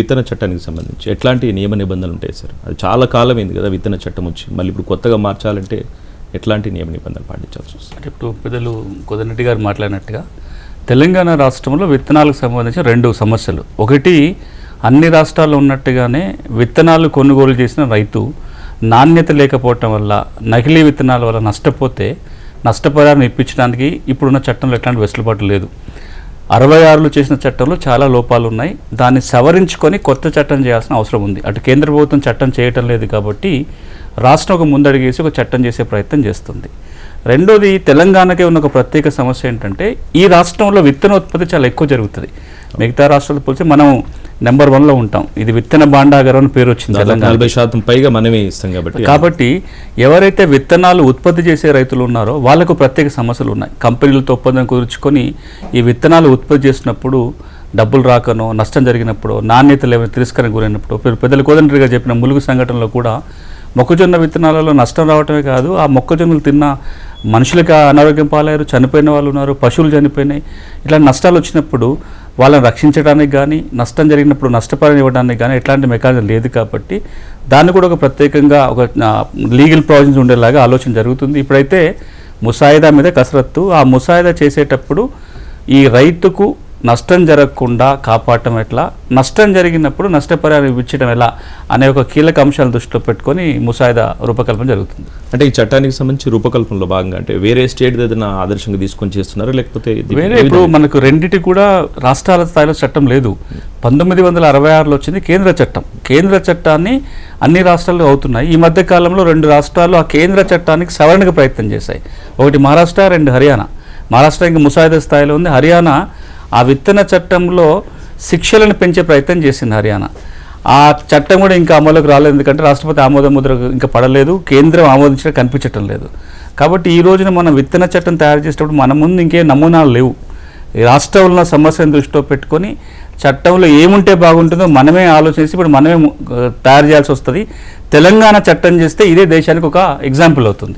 విత్తన చట్టానికి సంబంధించి ఎట్లాంటి నియమ నిబంధనలు ఉంటాయి సార్? అది చాలా కాలమైంది కదా విత్తన చట్టం వచ్చి, మళ్ళీ ఇప్పుడు కొత్తగా మార్చాలంటే ఎట్లాంటి నియమ నిబంధనలు పాటించాల్సి వస్తుంది? అంటే ఇప్పుడు పెద్దలు కోదండరెడ్డి గారు మాట్లాడినట్టుగా తెలంగాణ రాష్ట్రంలో విత్తనాలకు సంబంధించిన రెండు సమస్యలు. ఒకటి, అన్ని రాష్ట్రాల్లో ఉన్నట్టుగానే విత్తనాలు కొనుగోలు చేసిన రైతు నాణ్యత లేకపోవటం వల్ల, నకిలీ విత్తనాల వల్ల నష్టపోతే నష్టపరిహారం ఇప్పించడానికి ఇప్పుడున్న చట్టంలో ఎట్లాంటి వెసులుబాటు లేదు. 66లో చేసిన చట్టంలో చాలా లోపాలు ఉన్నాయి. దాన్ని సవరించుకొని కొత్త చట్టం చేయాల్సిన అవసరం ఉంది. అటు కేంద్ర ప్రభుత్వం చట్టం చేయటం లేదు కాబట్టి రాష్ట్రం ఒక ముందడుగేసి ఒక చట్టం చేసే ప్రయత్నం చేస్తుంది. రెండోది, తెలంగాణకే ఉన్న ఒక ప్రత్యేక సమస్య ఏంటంటే ఈ రాష్ట్రంలో విత్తనోత్పత్తి చాలా ఎక్కువ జరుగుతుంది. మిగతా రాష్ట్రాలతో పోలిస్తే మనం నెంబర్ 1లో ఉంటాం. ఇది విత్తన భాండాగారం అని పేరు వచ్చింది. 40% పైగా మనమే ఇస్తాం కాబట్టి ఎవరైతే విత్తనాలు ఉత్పత్తి చేసే రైతులు ఉన్నారో వాళ్ళకు ప్రత్యేక సమస్యలు ఉన్నాయి. కంపెనీలతో ఒప్పందం కుదుర్చుకొని ఈ విత్తనాలు ఉత్పత్తి చేసినప్పుడు డబ్బులు రాకనో, నష్టం జరిగినప్పుడు, నాణ్యత లేని తిరస్కరణ గురైనప్పుడు, పెద్దలు కోదండరెడ్డి చెప్పిన ములుగు సంఘటనలో కూడా మొక్కజొన్న విత్తనాలలో నష్టం రావటమే కాదు, ఆ మొక్కజొన్నలు తిన్న మనుషులకి అనారోగ్యం పాలయ్యారు, చనిపోయిన వాళ్ళు ఉన్నారు, పశువులు చనిపోయినాయి. ఇట్లా నష్టాలు వచ్చినప్పుడు వాళ్ళని రక్షించడానికి కానీ, నష్టం జరిగినప్పుడు నష్టపరిహారం ఇవ్వడానికి కానీ ఎట్లాంటి మెకానిజం లేదు. కాబట్టి దాన్ని కూడా ఒక ప్రత్యేకంగా ఒక లీగల్ ప్రావిజన్స్ ఉండేలాగా ఆలోచన జరుగుతుంది. ఇప్పుడైతే ముసాయిదా మీద కసరత్తు. ఆ ముసాయిదా చేసేటప్పుడు ఈ రైతుకు నష్టం జరగకుండా కాపాడటం ఎట్లా, నష్టం జరిగినప్పుడు నష్టపరిహారం ఇవ్వడం ఎలా అనే ఒక కీలక అంశాలను దృష్టిలో పెట్టుకొని ముసాయిదా రూపకల్పన జరుగుతుంది. అంటే ఈ చట్టానికి సంబంధించి రూపకల్పనలో భాగంగా అంటే వేరే స్టేట్ ఏదైనా ఆదర్శంగా తీసుకొని చేస్తున్నారు, లేకపోతే వేరే? ఇప్పుడు మనకు రెండింటి కూడా రాష్ట్రాల స్థాయిలో చట్టం లేదు. 1966లో వచ్చింది కేంద్ర చట్టం. కేంద్ర చట్టాన్ని అన్ని రాష్ట్రాలు అవుతున్నాయి. ఈ మధ్య కాలంలో 2 రాష్ట్రాలు ఆ కేంద్ర చట్టానికి సవరణకు ప్రయత్నం చేశాయి. ఒకటి మహారాష్ట్ర, 2 హర్యానా. మహారాష్ట్ర ఇంకా ముసాయిదా స్థాయిలో ఉంది. హర్యానా ఆ విత్తన చట్టంలో శిక్షలను పెంచే ప్రయత్నం చేసింది హర్యానా. ఆ చట్టం కూడా ఇంకా అమలులోకి రాలేదు, ఎందుకంటే రాష్ట్రపతి ఆమోద ముద్ర ఇంకా పడలేదు, కేంద్రం ఆమోదించడం కనిపించటం లేదు. కాబట్టి ఈ రోజున మనం విత్తన చట్టం తయారు చేసేటప్పుడు మన ముందు ఇంకే నమూనాలు లేవు. రాష్ట్రంలో ఉన్న సమస్యను దృష్టిలో పెట్టుకొని చట్టంలో ఏముంటే బాగుంటుందో మనమే ఆలోచించి ఇప్పుడు మనమే తయారు చేయాల్సి వస్తుంది. తెలంగాణ చట్టం చేస్తే ఇదే దేశానికి ఒక ఎగ్జాంపుల్ అవుతుంది.